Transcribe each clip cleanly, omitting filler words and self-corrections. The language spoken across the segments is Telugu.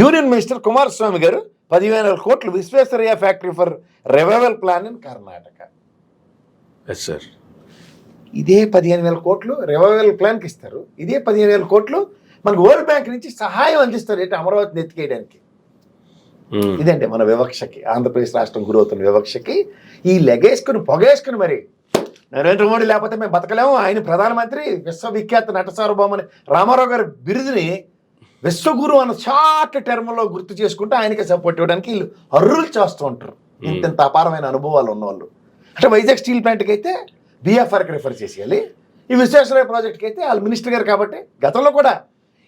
యూనియన్ మినిస్టర్ కుమారస్వామి గారు 10,000 కోట్లు Visvesvaraya factory for revival plan in Karnataka. Yes sir. ఇదే 15,000 కోట్లు రివైవల్ ప్లాన్కి ఇస్తారు. ఇదే 15,000 కోట్లు మనకు వరల్డ్ బ్యాంక్ నుంచి సహాయం అందిస్తారు ఏంటి అమరావతిని ఎత్తికేయడానికి. ఇదండి మన వివక్షకి, ఆంధ్రప్రదేశ్ రాష్ట్రం గురవుతున్న వివక్షకి ఈ లెగేసుకుని పొగేసుకుని మరి నరేంద్ర మోడీ లేకపోతే మేము బతకలేము, ఆయన ప్రధానమంత్రి విశ్వవిఖ్యాత నట సార్వభౌమని రామారావు గారి బిరుదుని విశ్వగురు అన్న షార్ట్ టర్మ్లో గుర్తు చేసుకుంటూ ఆయనకి సపోర్ట్ ఇవ్వడానికి వీళ్ళు అర్రులు చేస్తూ ఉంటారు. ఇంత అపారమైన అనుభవాలు ఉన్నవాళ్ళు. అంటే వైజాగ్ స్టీల్ ప్లాంట్కి అయితే బిఎఫ్ఆర్కి రిఫర్ చేసేయాలి, ఈ విశ్వేశ్వరయ్య ప్రాజెక్ట్కి అయితే వాళ్ళు మినిస్టర్ గారు కాబట్టి గతంలో కూడా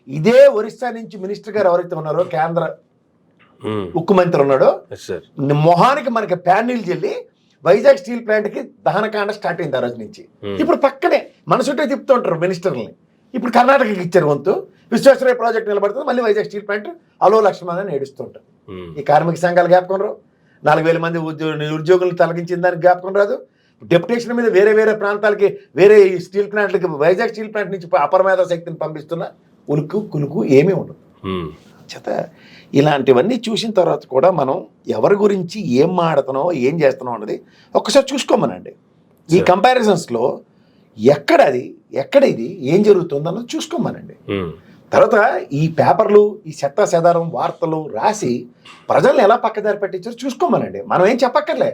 ఇదే ఒరిస్సా నుంచి మినిస్టర్ గారు ఎవరైతే ఉన్నారో కేంద్ర ఉక్కు మంత్రి ఉన్నాడో మొహానికి మనకి ప్యానీలు చెల్లి వైజాగ్ స్టీల్ ప్లాంట్కి దహనకాండ స్టార్ట్ అయింది ఆ రోజు నుంచి. ఇప్పుడు పక్కనే మన చుట్టూ తిప్పుతూ ఉంటారు మినిస్టర్ని. ఇప్పుడు కర్ణాటకకి ఇచ్చారు వంతు, విశ్వేశ్వరయ్య ప్రాజెక్ట్ నిలబడుతుంది, మళ్ళీ వైజాగ్ స్టీల్ ప్లాంట్ అలో లక్ష్మణ్ ఏడుస్తుంటారు. ఈ కార్మిక సంఘాలు జ్ఞాపకం రావు, 4,000 మంది నిరుద్యోగులు తొలగించిన దానికి జ్ఞాపకం రాదు, డెప్యుటేషన్ మీద వేరే వేరే ప్రాంతాలకి వేరే స్టీల్ ప్లాంట్లకి వైజాగ్ స్టీల్ ప్లాంట్ నుంచి అపరమేధ శక్తిని పంపిస్తున్న ఉలుకు కులుకు ఏమీ ఉండదు. చేత ఇలాంటివన్నీ చూసిన తర్వాత కూడా మనం ఎవరి గురించి ఏం మాడుతున్నామో ఏం చేస్తున్నాం అన్నది ఒక్కసారి చూసుకోమనండి. ఈ కంపారిజన్స్లో ఎక్కడ ఇది ఏం జరుగుతుంది అన్నది చూసుకోమనండి. తర్వాత ఈ పేపర్లు ఈ చెత్తాచెదారం వార్తలు రాసి ప్రజల్ని ఎలా పక్కదారి పెట్టించారో చూసుకోమనండి. మనం ఏం చెప్పక్కర్లే.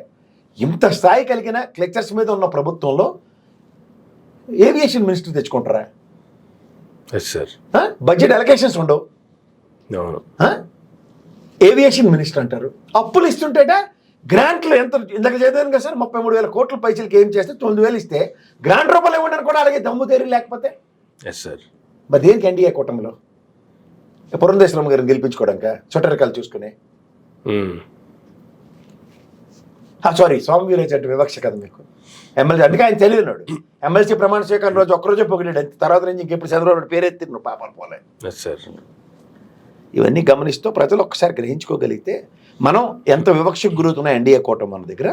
ఇంత స్థాయి కలిగిన క్లెక్చర్స్ మీద ఉన్న ప్రభుత్వంలో ఏవియేషన్ మినిస్టర్ తెచ్చుకుంటారా? బడ్జెట్ అలొకేషన్స్ ఉండవు, ఏవియేషన్ మినిస్టర్ అంటారు. అప్పులు ఇస్తుంటేట గ్రాంట్లు ఎంత ఇందాక చదివాను కదా సార్, 33,000 కోట్ల పైసలకి ఏం చేస్తే 9,000 ఇస్తే గ్రాంట్ రూపాయలు ఇవ్వడానికి కూడా అలాగే దమ్ము తేరి లేకపోతే మరి దేనికి ఎన్డీఏ కూటమిలో పురంధేశ్వరం గారిని గెలిపించుకోవడానిక చుట్టరికాలు చూసుకునే సారీ స్వామి వీరేజెడ్డి వివక్ష కదా మీకు ఎమ్మెల్సీ అంటే ఆయన తెలియనాడు. ఎమ్మెల్సీ ప్రమాణ స్వీకారం రోజు ఒక్కరోజే పొగిడాడు, తర్వాత నుంచి ఇంకెప్పుడు చంద్రబాబు పేరెత్తి నువ్వు పాపాలు పోలే. ఇవన్నీ గమనిస్తూ ప్రజలు ఒక్కసారి గ్రహించుకోగలిగితే మనం ఎంత వివక్షకు గురవుతున్నా ఎన్డీఏ కూటమి మన దగ్గర.